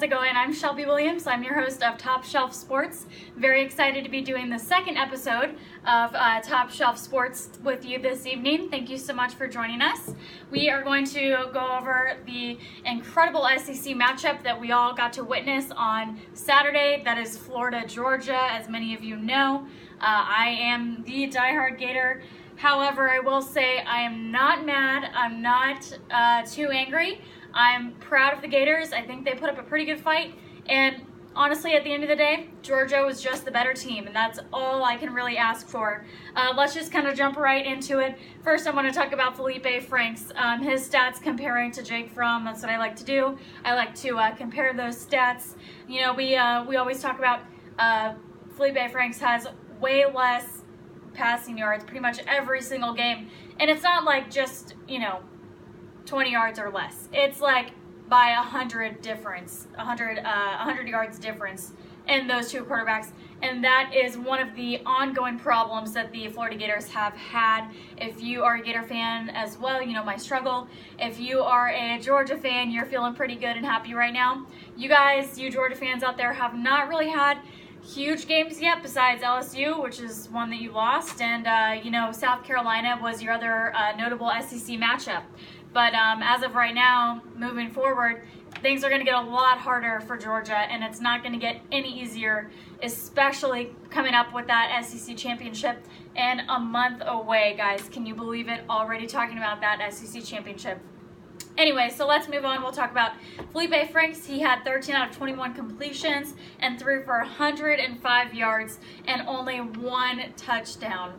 how's it going? I'm Shelby Williams. I'm your host of Top Shelf Sports. Very excited to be doing the second episode of Top Shelf Sports with you this evening. Thank you so much for joining us. We are going to go over the incredible SEC matchup that we all got to witness on Saturday. That is Florida, Georgia, as many of you know. I am the diehard Gator. However, I will say I am not mad. I'm not too angry. I'm proud of the Gators. I think they put up a pretty good fight. And honestly, at the end of the day, Georgia was just the better team. And that's all I can really ask for. Let's just kind of jump right into it. First, I want to talk about Felipe Franks. His stats comparing to Jake Fromm. That's what I like to do. I like to compare those stats. You know, we always talk about Felipe Franks has way less passing yards pretty much every single game. And it's not like just, 20 yards or less. It's like by 100 yards difference in those two quarterbacks. And that is one of the ongoing problems that the Florida Gators have had. If you are a Gator fan as well, you know my struggle. If you are a Georgia fan, you're feeling pretty good and happy right now. You Georgia fans out there have not really had huge games yet besides LSU, which is one that you lost. And, South Carolina was your other notable SEC matchup. But as of right now, moving forward, things are going to get a lot harder for Georgia, and it's not going to get any easier, especially coming up with that SEC championship and a month away, guys. Can you believe it? Already talking about that SEC championship. Anyway, so let's move on. We'll talk about Felipe Franks. He had 13 out of 21 completions and threw for 105 yards and only one touchdown.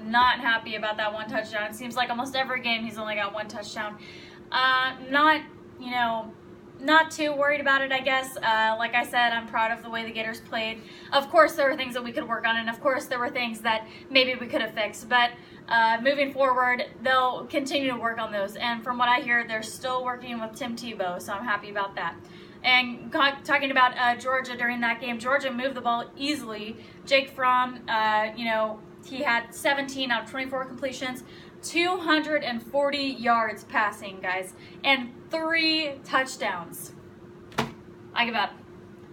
Not happy about that one touchdown. It seems like almost every game he's only got one touchdown. Not too worried about it, I guess. Like I said, I'm proud of the way the Gators played. Of course, there were things that we could work on, and of course, there were things that maybe we could have fixed. But moving forward, they'll continue to work on those. And from what I hear, they're still working with Tim Tebow, so I'm happy about that. And talking about Georgia during that game, Georgia moved the ball easily. Jake Fromm, he had 17 out of 24 completions, 240 yards passing, guys, and 3 touchdowns. I give up.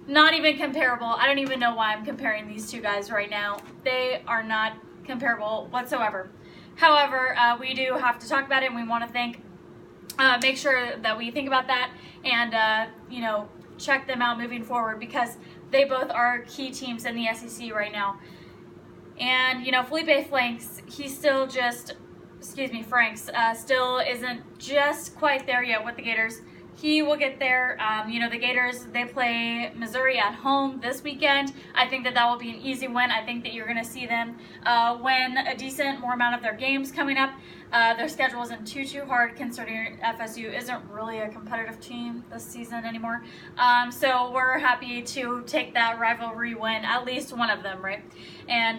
Not even comparable. I don't even know why I'm comparing these two guys right now. They are not comparable whatsoever. However, we do have to talk about it, and we want to make sure that we think about that and, check them out moving forward, because they both are key teams in the SEC right now. And, Felipe Franks, Franks still isn't just quite there yet with the Gators. He will get there. The Gators, they play Missouri at home this weekend. I think that will be an easy win. I think that you're going to see them win a decent more amount of their games coming up. Their schedule isn't too hard, considering FSU isn't really a competitive team this season anymore. So we're happy to take that rivalry win, at least one of them, right? And,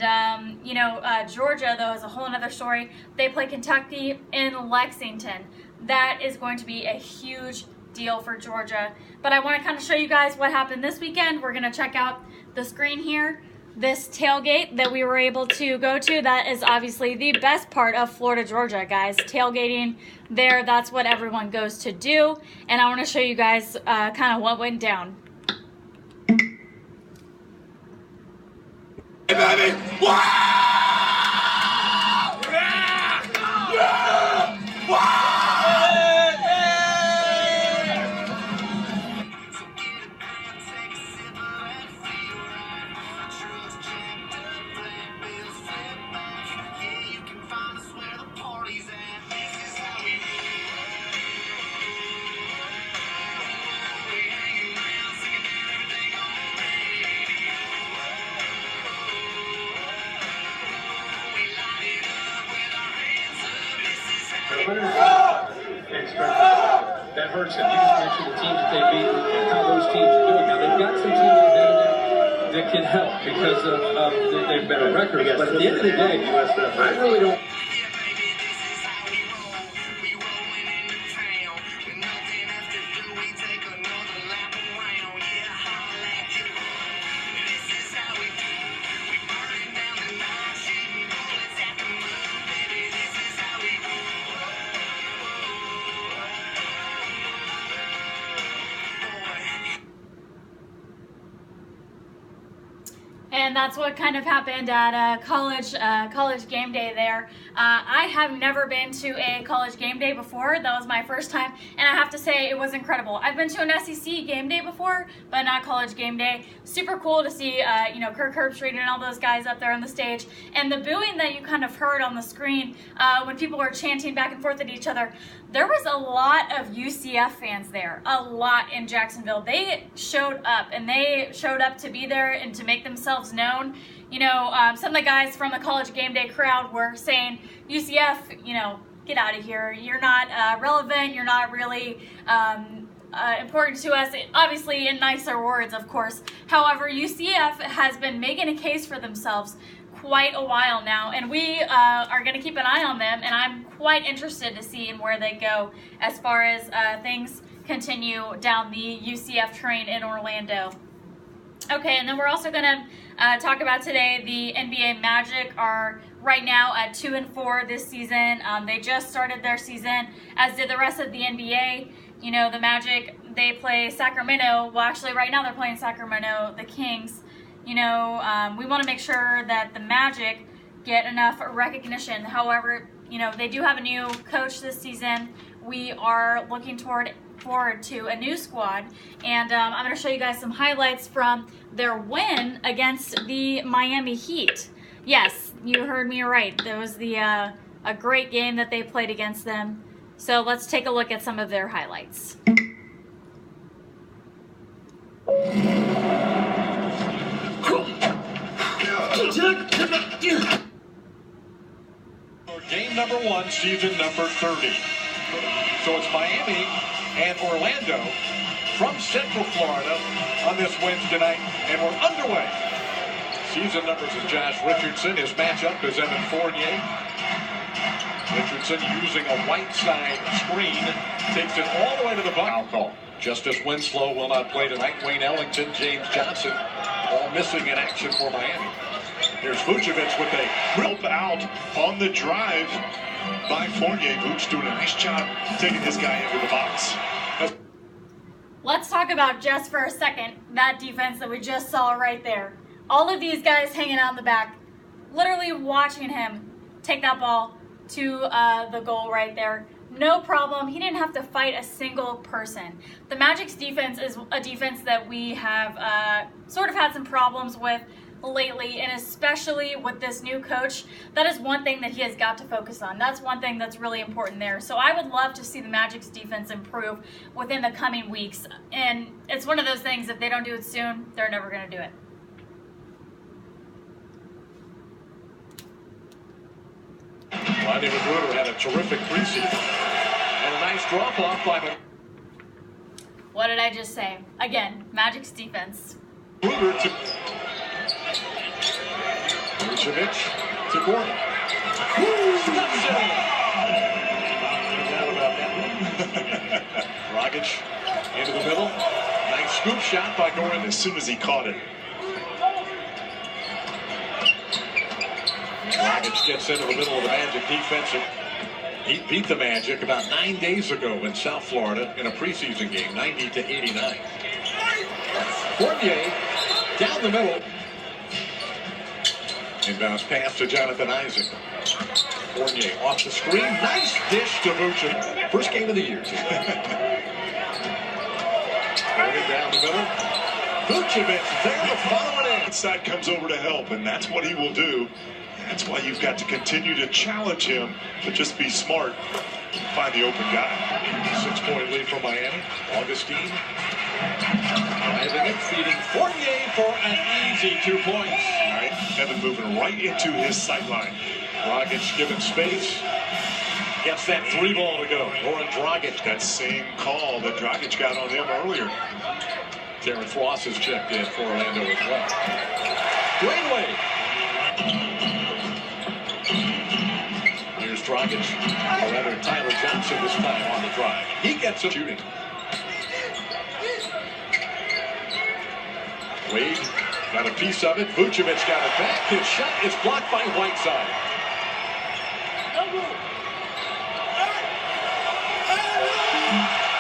Georgia, though, is a whole other story. They play Kentucky in Lexington. That is going to be a huge deal for Georgia. But I want to kind of show you guys what happened this weekend. We're going to check out the screen here. This tailgate that we were able to go to, that is obviously the best part of Florida, Georgia, guys. Tailgating there, that's what everyone goes to do. And I want to show you guys kind of what went down. Hey, baby. Wow! Wow! That hurts them. You just mentioned the teams that they beat and how those teams are doing. Now, they've got some teams ahead of them that can help because of their better records. But at the end of the day, I really don't. and that's what kind of happened at college game day there. I have never been to a college game day before. That was my first time, and I have to say it was incredible. I've been to an SEC game day before, but not college game day. Super cool to see, Kirk Herbstreit and all those guys up there on the stage, and the booing that you kind of heard on the screen when people were chanting back and forth at each other. There was a lot of UCF fans there, a lot in Jacksonville. They showed up, and they showed up to be there and to make themselves known. Some of the guys from the college game day crowd were saying, UCF, get out of here. You're not relevant. You're not really important to us. Obviously, in nicer words, of course. However, UCF has been making a case for themselves quite a while now, and we are going to keep an eye on them, and I'm quite interested to see where they go as far as things continue down the UCF train in Orlando. Okay, and then we're also going to talk about today the NBA Magic are right now at 2-4 this season. They just started their season, as did the rest of the NBA. The Magic, they play Sacramento. Well, actually, right now they're playing Sacramento, the Kings. We want to make sure that the Magic get enough recognition. However, they do have a new coach this season. We are looking forward to a new squad, and I'm going to show you guys some highlights from their win against the Miami Heat. Yes, you heard me right. There was a great game that they played against them. So let's take a look at some of their highlights. Game number 1, season number 30. So it's Miami and Orlando from Central Florida on this Wednesday night, and we're underway. Season numbers is Josh Richardson. His matchup is Evan Fournier. Richardson using a white side screen, takes it all the way to the foul call. Justice Winslow will not play tonight. Wayne Ellington, James Johnson, all missing in action for Miami. Here's Vucevic with a help out on the drive by Fournier. Vuce doing a nice job taking this guy into the box. Let's talk about just for a second that defense that we just saw right there. All of these guys hanging out in the back, literally watching him take that ball to the goal right there. No problem. He didn't have to fight a single person. The Magic's defense is a defense that we have sort of had some problems with lately, and especially with this new coach. That is one thing that he has got to focus on. That's one thing that's really important there. So I would love to see the Magic's defense improve within the coming weeks. And it's one of those things, if they don't do it soon, they're never going to do it. Rodney McGruder had a terrific preseason. And a nice drop-off by the... What did I just say? Again, Magic's defense. McGruder to... Vucevic to Gordon. Stuffs it in. Forgot about that one. Dragic into the middle. Nice scoop shot by Gordon as soon as he caught it. Dragic gets into the middle of the Magic defense. He beat the Magic about 9 days ago in South Florida in a preseason game, 90-89. Fournier down the middle. Inbounds pass to Jonathan Isaac. Fournier off the screen. Nice dish to Vucevic. First game of the year, too. Fournier down the middle. Vucevic there to follow it in. Inside comes over to help, and that's what he will do. That's why you've got to continue to challenge him, but just be smart. Find the open guy. 6-point lead for Miami. Augustine driving it, feeding Fournier for an easy 2 points. All right, Evan moving right into his sideline. Dragic given space. Gets that 3 ball to go. Goran Dragic. That same call that Dragic got on him earlier. Terrence Ross has checked in for Orlando as well. Greenway. Here's Dragic. Or rather, Tyler Johnson this time on the drive. He gets a shooting. Wade got a piece of it. Vucevic got it back. His shot is blocked by Whiteside.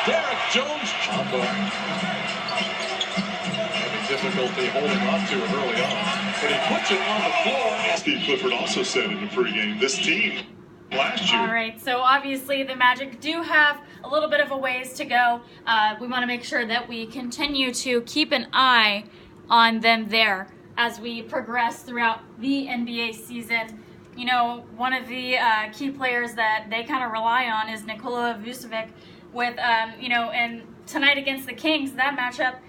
Derek Jones. difficulty holding on to it early on. But he puts it on the floor. Steve Clifford also said in the pregame, this team last year. All right, so obviously the Magic do have a little bit of a ways to go. We want to make sure that we continue to keep an eye on them there as we progress throughout the NBA season. You know, one of the key players that they kind of rely on is Nikola Vucevic with, and tonight against the Kings, that matchup,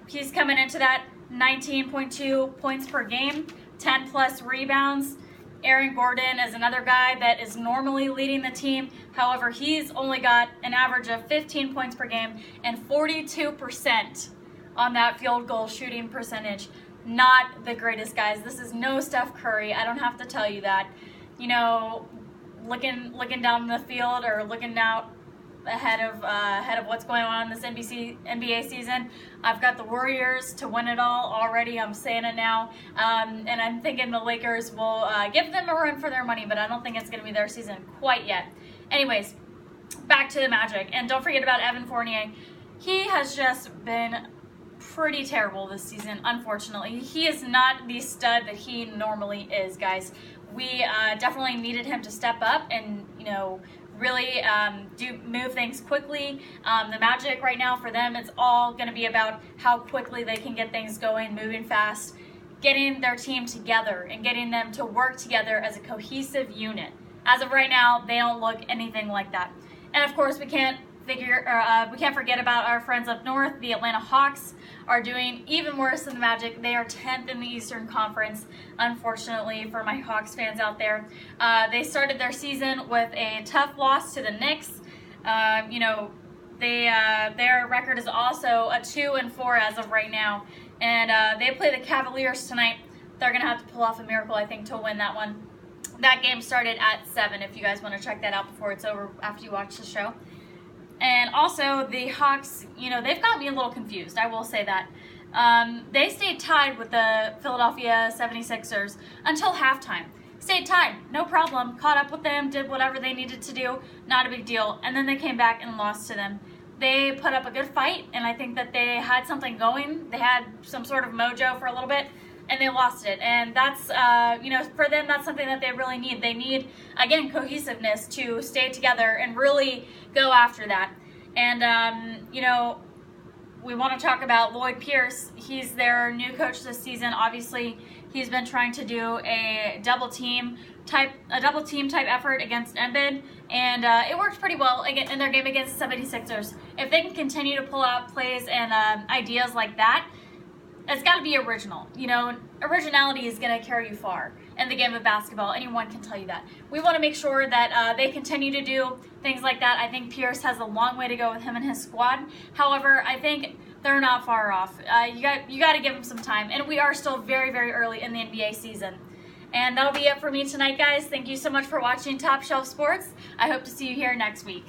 he's coming into that 19.2 points per game, 10 plus rebounds. Aaron Gordon is another guy that is normally leading the team. However, he's only got an average of 15 points per game and 42% on that field goal shooting percentage. Not the greatest, guys. This is no Steph Curry. I don't have to tell you that. Looking down the field or looking out ahead of what's going on in this NBA season, I've got the Warriors to win it all already. I'm saying it now, and I'm thinking the Lakers will give them a run for their money, but I don't think it's going to be their season quite yet. Anyways, back to the Magic, and don't forget about Evan Fournier. He has just been pretty terrible this season, unfortunately. He is not the stud that he normally is, guys. We definitely needed him to step up and, really move things quickly. The Magic right now, for them, it's all going to be about how quickly they can get things going, moving fast, getting their team together and getting them to work together as a cohesive unit. As of right now, they don't look anything like that. And of course, we can't forget about our friends up north. The Atlanta Hawks are doing even worse than the Magic. They are 10th in the Eastern Conference, unfortunately, for my Hawks fans out there. They started their season with a tough loss to the Knicks. Their record is also a 2-4 as of right now. And they play the Cavaliers tonight. They're going to have to pull off a miracle, I think, to win that one. That game started at 7, if you guys want to check that out before it's over, after you watch the show. And also, the Hawks, they've got me a little confused, I will say that. They stayed tied with the Philadelphia 76ers until halftime. Stayed tied, no problem. Caught up with them, did whatever they needed to do, not a big deal. And then they came back and lost to them. They put up a good fight, and I think that they had something going. They had some sort of mojo for a little bit, and they lost it. And that's, for them, that's something that they really need. They need, again, cohesiveness to stay together and really go after that. And, we want to talk about Lloyd Pierce. He's their new coach this season. Obviously, he's been trying to do a double team type effort against Embiid, and it worked pretty well in their game against the 76ers. If they can continue to pull out plays and ideas like that, it's got to be original. Originality is going to carry you far in the game of basketball. Anyone can tell you that. We want to make sure that they continue to do things like that. I think Pierce has a long way to go with him and his squad. However, I think they're not far off. You got to give them some time. And we are still very, very early in the NBA season. And that'll be it for me tonight, guys. Thank you so much for watching Top Shelf Sports. I hope to see you here next week.